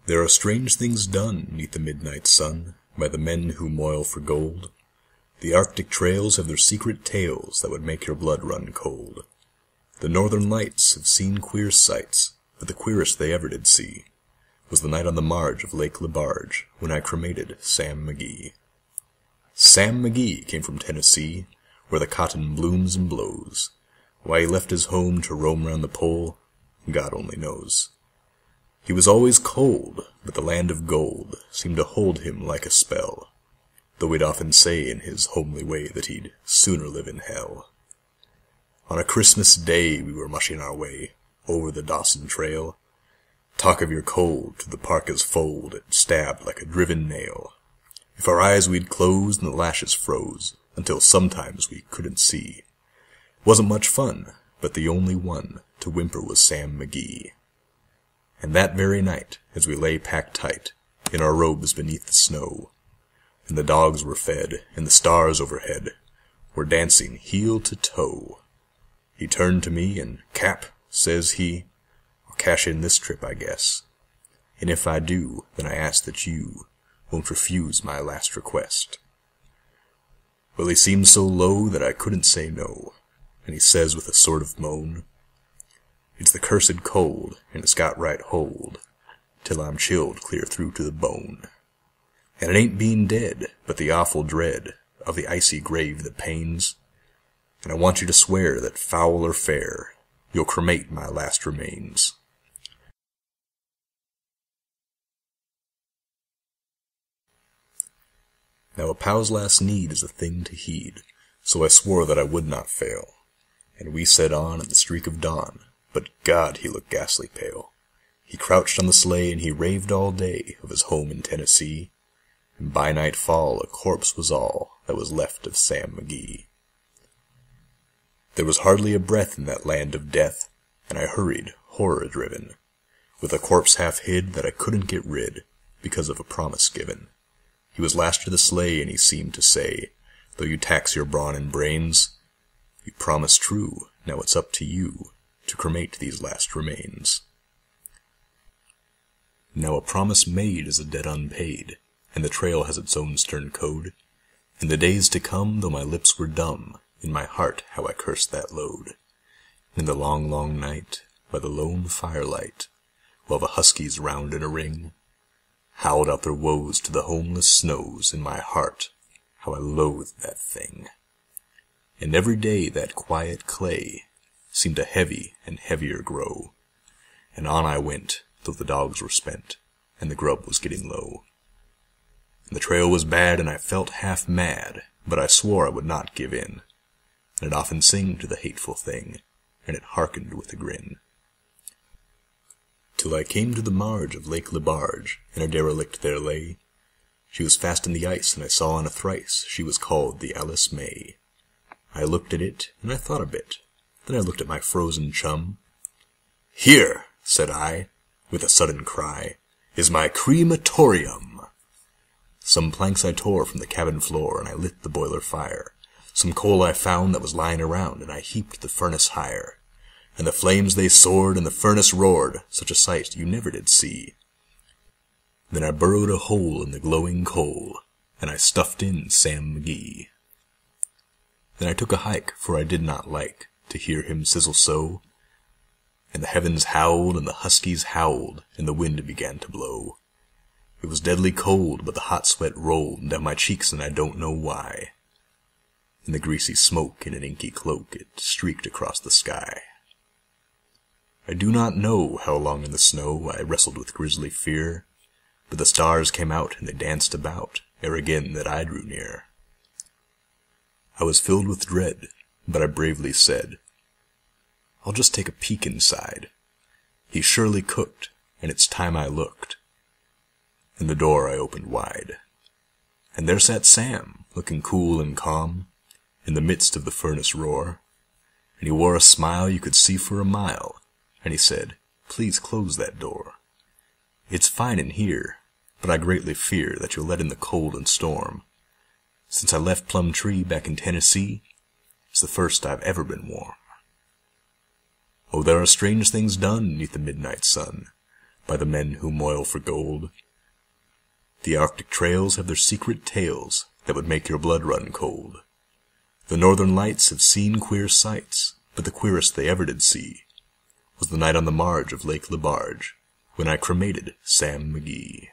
There are strange things done 'neath the midnight sun by the men who moil for gold. The Arctic trails have their secret tales that would make your blood run cold. The northern lights have seen queer sights, but the queerest they ever did see was the night on the marge of Lake Lebarge when I cremated Sam McGee. Sam McGee came from Tennessee, where the cotton blooms and blows. Why he left his home to roam round the pole, God only knows. He was always cold, but the land of gold seemed to hold him like a spell, though he'd often say in his homely way that he'd sooner live in hell. On a Christmas day we were mushing our way over the Dawson Trail. Talk of your cold to the parka's fold, it stabbed like a driven nail. If our eyes we'd closed and the lashes froze, until sometimes we couldn't see. Wasn't much fun, but the only one to whimper was Sam McGee. And that very night, as we lay packed tight, in our robes beneath the snow, and the dogs were fed, and the stars overhead were dancing heel to toe, he turned to me and, "Cap," says he, "I'll cash in this trip, I guess. And if I do, then I ask that you won't refuse my last request." Well, he seemed so low that I couldn't say no, and he says with a sort of moan, "It's the cursed cold, and it's got right hold, till I'm chilled clear through to the bone. And it ain't being dead, but the awful dread of the icy grave that pains. And I want you to swear that, foul or fair, you'll cremate my last remains." Now a pal's last need is a thing to heed, so I swore that I would not fail, and we set on in the streak of dawn. But God, he looked ghastly pale. He crouched on the sleigh, and he raved all day of his home in Tennessee, and by nightfall a corpse was all that was left of Sam McGee. There was hardly a breath in that land of death, and I hurried, horror-driven, with a corpse half hid that I couldn't get rid, because of a promise given. He was lashed to the sleigh, and he seemed to say, "Though you tax your brawn and brains, you promised true, now it's up to you to cremate these last remains." Now a promise made is a debt unpaid, and the trail has its own stern code. In the days to come, though my lips were dumb, in my heart how I cursed that load. In the long, long night, by the lone firelight, while the huskies round in a ring howled out their woes to the homeless snows, in my heart how I loathed that thing. And every day that quiet clay seemed to heavy and heavier grow, and on I went, though the dogs were spent, and the grub was getting low. And the trail was bad, and I felt half mad, but I swore I would not give in, and I'd often sing to the hateful thing, and it hearkened with a grin. Till I came to the marge of Lake Lebarge, and a derelict there lay. She was fast in the ice, and I saw in a thrice she was called the Alice May. I looked at it, and I thought a bit. Then I looked at my frozen chum. "Here," said I, with a sudden cry, "is my crematorium." Some planks I tore from the cabin floor, and I lit the boiler fire. Some coal I found that was lying around, and I heaped the furnace higher. And the flames they soared, and the furnace roared, such a sight you never did see. Then I burrowed a hole in the glowing coal, and I stuffed in Sam McGee. Then I took a hike, for I did not like to hear him sizzle so, and the heavens howled, and the huskies howled, and the wind began to blow. It was deadly cold, but the hot sweat rolled down my cheeks, and I don't know why. In the greasy smoke, in an inky cloak, it streaked across the sky. I do not know how long in the snow I wrestled with grisly fear, but the stars came out, and they danced about, ere again that I drew near. I was filled with dread, but I bravely said, "I'll just take a peek inside. He surely cooked, and it's time I looked." And the door I opened wide, and there sat Sam, looking cool and calm, in the midst of the furnace roar, and he wore a smile you could see for a mile, and he said, "Please close that door. It's fine in here, but I greatly fear that you'll let in the cold and storm. Since I left Plum Tree back in Tennessee, it's the first I've ever been warm. Oh, there are strange things done 'neath the midnight sun by the men who moil for gold. The Arctic trails have their secret tales that would make your blood run cold. The northern lights have seen queer sights, but the queerest they ever did see was the night on the marge of Lake Lebarge when I cremated Sam McGee.